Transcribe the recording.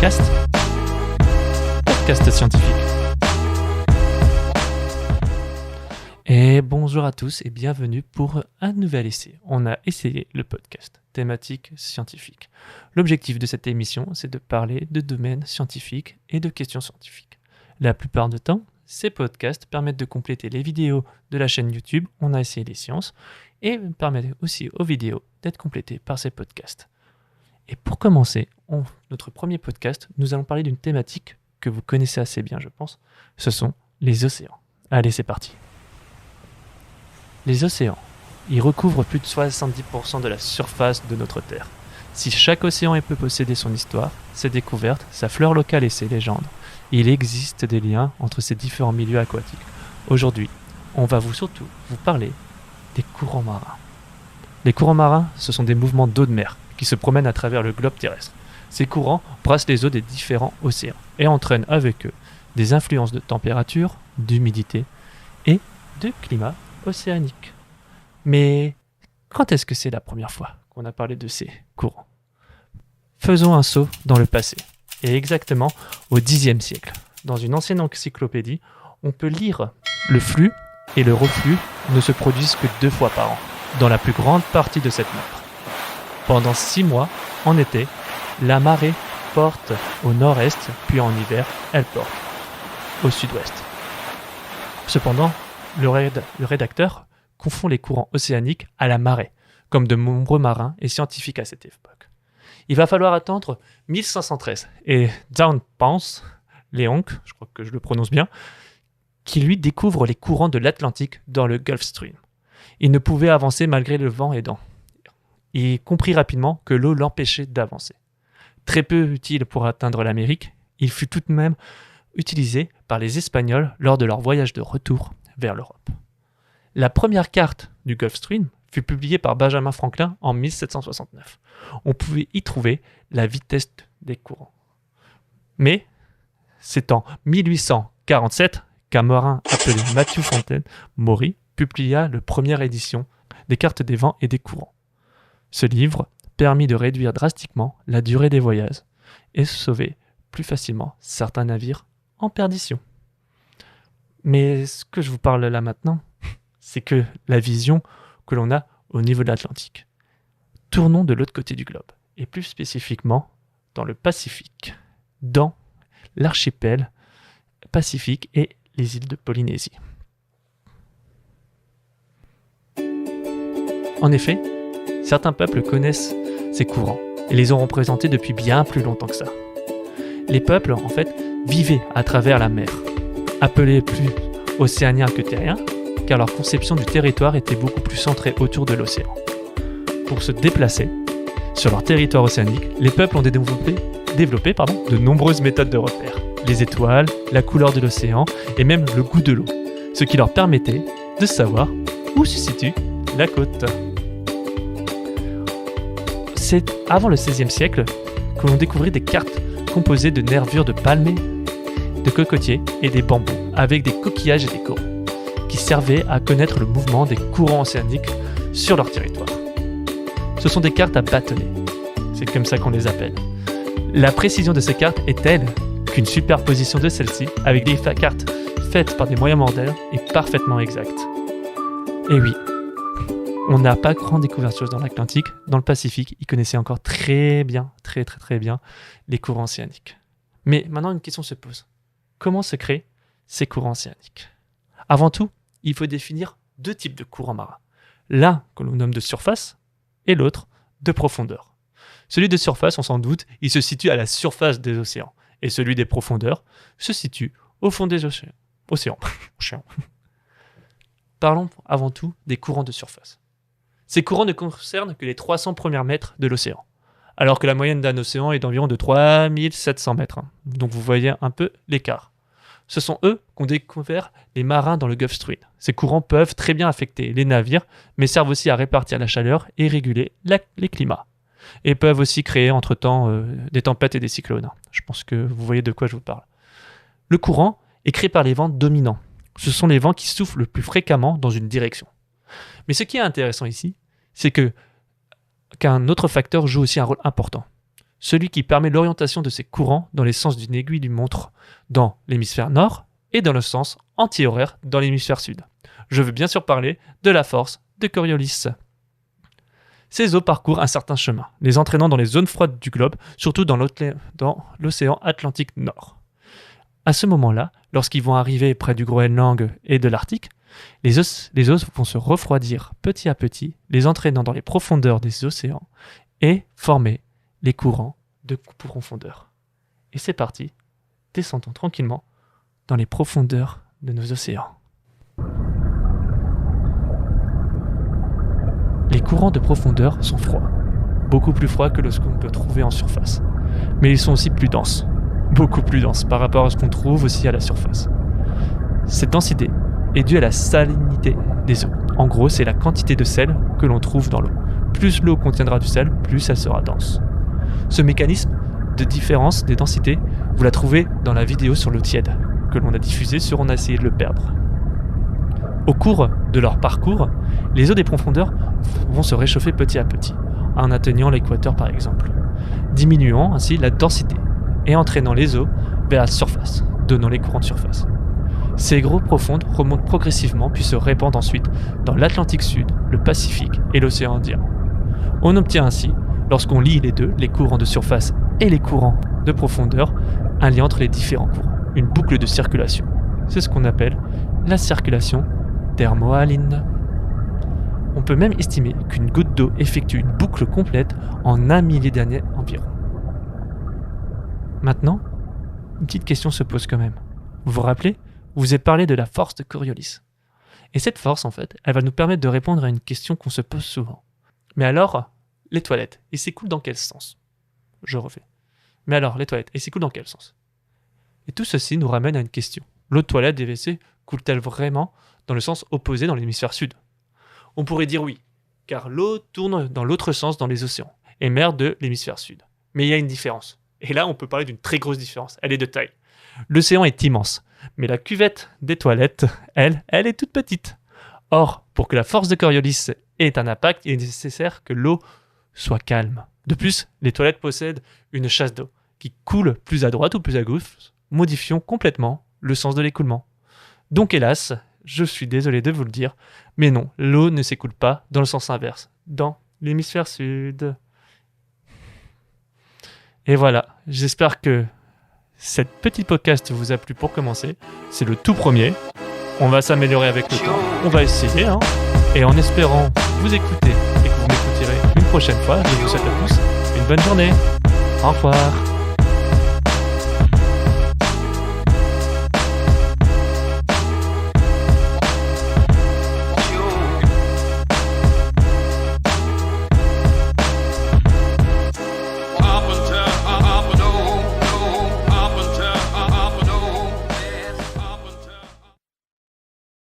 podcast scientifique. Et bonjour à tous et bienvenue pour un nouvel essai. On a essayé le podcast thématique scientifique. L'objectif de cette émission, c'est de parler de domaines scientifiques et de questions scientifiques. La plupart du temps, ces podcasts permettent de compléter les vidéos de la chaîne YouTube On a essayé les sciences et permettent aussi aux vidéos d'être complétées par ces podcasts. Et pour commencer, notre premier podcast, nous allons parler d'une thématique que vous connaissez assez bien, je pense. Ce sont les océans. Allez, c'est parti. Les océans, ils recouvrent plus de 70% de la surface de notre Terre. Si chaque océan peut posséder son histoire, ses découvertes, sa flore locale et ses légendes, il existe des liens entre ces différents milieux aquatiques. Aujourd'hui, on va surtout vous parler des courants marins. Les courants marins, ce sont des mouvements d'eau de mer qui se promènent à travers le globe terrestre. Ces courants brassent les eaux des différents océans et entraînent avec eux des influences de température, d'humidité et de climat océanique. Mais quand est-ce que c'est la première fois qu'on a parlé de ces courants ? Faisons un saut dans le passé, et exactement au Xe siècle. Dans une ancienne encyclopédie, on peut lire le flux et le reflux ne se produisent que 2 fois par an, dans la plus grande partie de cette mer. Pendant 6 mois, en été, la marée porte au nord-est, puis en hiver, elle porte au sud-ouest. Cependant, le rédacteur confond les courants océaniques à la marée, comme de nombreux marins et scientifiques à cette époque. Il va falloir attendre 1513 et John Ponce, Léonc, je crois que je le prononce bien, qui lui découvre les courants de l'Atlantique dans le Gulf Stream. Il ne pouvait avancer malgré le vent aidant. Il comprit rapidement que l'eau l'empêchait d'avancer. Très peu utile pour atteindre l'Amérique, il fut tout de même utilisé par les Espagnols lors de leur voyage de retour vers l'Europe. La première carte du Gulf Stream fut publiée par Benjamin Franklin en 1769. On pouvait y trouver la vitesse des courants. Mais c'est en 1847 qu'un marin appelé Matthew Fontaine Maury publia la première édition des cartes des vents et des courants. Ce livre permit de réduire drastiquement la durée des voyages et sauver plus facilement certains navires en perdition. Mais ce que je vous parle là maintenant, c'est que la vision que l'on a au niveau de l'Atlantique. Tournons de l'autre côté du globe, et plus spécifiquement dans le Pacifique, dans l'archipel Pacifique et les îles de Polynésie. En effet, certains peuples connaissent ces courants et les ont représentés depuis bien plus longtemps que ça. Les peuples, en fait, vivaient à travers la mer, appelés plus océaniens que terriens, car leur conception du territoire était beaucoup plus centrée autour de l'océan. Pour se déplacer sur leur territoire océanique, les peuples ont développé de nombreuses méthodes de repère. Les étoiles, la couleur de l'océan et même le goût de l'eau, ce qui leur permettait de savoir où se situe la côte. C'est avant le XVIe siècle que l'on découvrit des cartes composées de nervures de palmiers, de cocotiers et des bambous, avec des coquillages et des coraux, qui servaient à connaître le mouvement des courants océaniques sur leur territoire. Ce sont des cartes à bâtonnets, c'est comme ça qu'on les appelle. La précision de ces cartes est telle qu'une superposition de celles-ci, avec des cartes faites par des moyens modernes, est parfaitement exacte. Et oui, on n'a pas grande découverte chose dans l'Atlantique, dans le Pacifique, ils connaissaient encore très bien les courants océaniques. Mais maintenant, une question se pose. Comment se créent ces courants océaniques ? Avant tout, il faut définir 2 types de courants marins. L'un que l'on nomme de surface et l'autre de profondeur. Celui de surface, on s'en doute, il se situe à la surface des océans. Et celui des profondeurs se situe au fond des océans. Parlons avant tout des courants de surface. Ces courants ne concernent que les 300 premiers mètres de l'océan, alors que la moyenne d'un océan est d'environ de 3700 mètres. Donc vous voyez un peu l'écart. Ce sont eux qu'ont découvert les marins dans le Gulf Stream. Ces courants peuvent très bien affecter les navires, mais servent aussi à répartir la chaleur et réguler les climats. Et peuvent aussi créer entre-temps des tempêtes et des cyclones. Je pense que vous voyez de quoi je vous parle. Le courant est créé par les vents dominants. Ce sont les vents qui soufflent le plus fréquemment dans une direction. Mais ce qui est intéressant ici, c'est qu'un autre facteur joue aussi un rôle important. celui qui permet l'orientation de ces courants dans les sens d'une aiguille d'une montre dans l'hémisphère nord et dans le sens anti-horaire dans l'hémisphère sud. Je veux bien sûr parler de la force de Coriolis. Ces eaux parcourent un certain chemin, les entraînant dans les zones froides du globe, surtout dans l'océan Atlantique Nord. À ce moment-là, lorsqu'ils vont arriver près du Groenland et de l'Arctique, les eaux vont se refroidir petit à petit, les entraînant dans les profondeurs des océans et former les courants de profondeur. Et c'est parti, descendons tranquillement dans les profondeurs de nos océans. Les courants de profondeur sont froids, beaucoup plus froids que ce qu'on peut trouver en surface. Mais ils sont aussi plus denses, beaucoup plus denses par rapport à ce qu'on trouve aussi à la surface. Cette densité est due à la salinité des eaux. En gros, c'est la quantité de sel que l'on trouve dans l'eau. Plus l'eau contiendra du sel, plus elle sera dense. Ce mécanisme de différence des densités, vous la trouvez dans la vidéo sur l'eau tiède, que l'on a diffusée sur On a essayé de le perdre. Au cours de leur parcours, les eaux des profondeurs vont se réchauffer petit à petit, en atteignant l'équateur par exemple, diminuant ainsi la densité et entraînant les eaux vers la surface, donnant les courants de surface. Ces eaux profondes remontent progressivement puis se répandent ensuite dans l'Atlantique Sud, le Pacifique et l'océan Indien. On obtient ainsi, lorsqu'on lie les deux, les courants de surface et les courants de profondeur, un lien entre les différents courants, une boucle de circulation. C'est ce qu'on appelle la circulation thermohaline. On peut même estimer qu'une goutte d'eau effectue une boucle complète en 1 millier d'années environ. Maintenant, une petite question se pose quand même. Vous vous rappelez ? Je vous ai parlé de la force de Coriolis. Et cette force, en fait, elle va nous permettre de répondre à une question qu'on se pose souvent. Mais alors, les toilettes, elles s'écoulent dans quel sens ? Je refais. Mais alors, les toilettes, elles s'écoulent dans quel sens ? Et tout ceci nous ramène à une question. L'eau de toilette des WC coule-t-elle vraiment dans le sens opposé dans l'hémisphère sud ? On pourrait dire oui, car l'eau tourne dans l'autre sens dans les océans, émerge de l'hémisphère sud. Mais il y a une différence. Et là, on peut parler d'une très grosse différence. Elle est de taille. L'océan est immense, mais la cuvette des toilettes, elle est toute petite. Or, pour que la force de Coriolis ait un impact, il est nécessaire que l'eau soit calme. De plus, les toilettes possèdent une chasse d'eau qui coule plus à droite ou plus à gauche, modifiant complètement le sens de l'écoulement. Donc hélas, je suis désolé de vous le dire, mais non, l'eau ne s'écoule pas dans le sens inverse, dans l'hémisphère sud. Et voilà, j'espère que cette petite podcast vous a plu pour commencer. C'est le tout premier. On va s'améliorer avec le temps. On va essayer, Et en espérant vous écouter et que vous m'écouterez une prochaine fois, je vous souhaite à tous une bonne journée. Au revoir.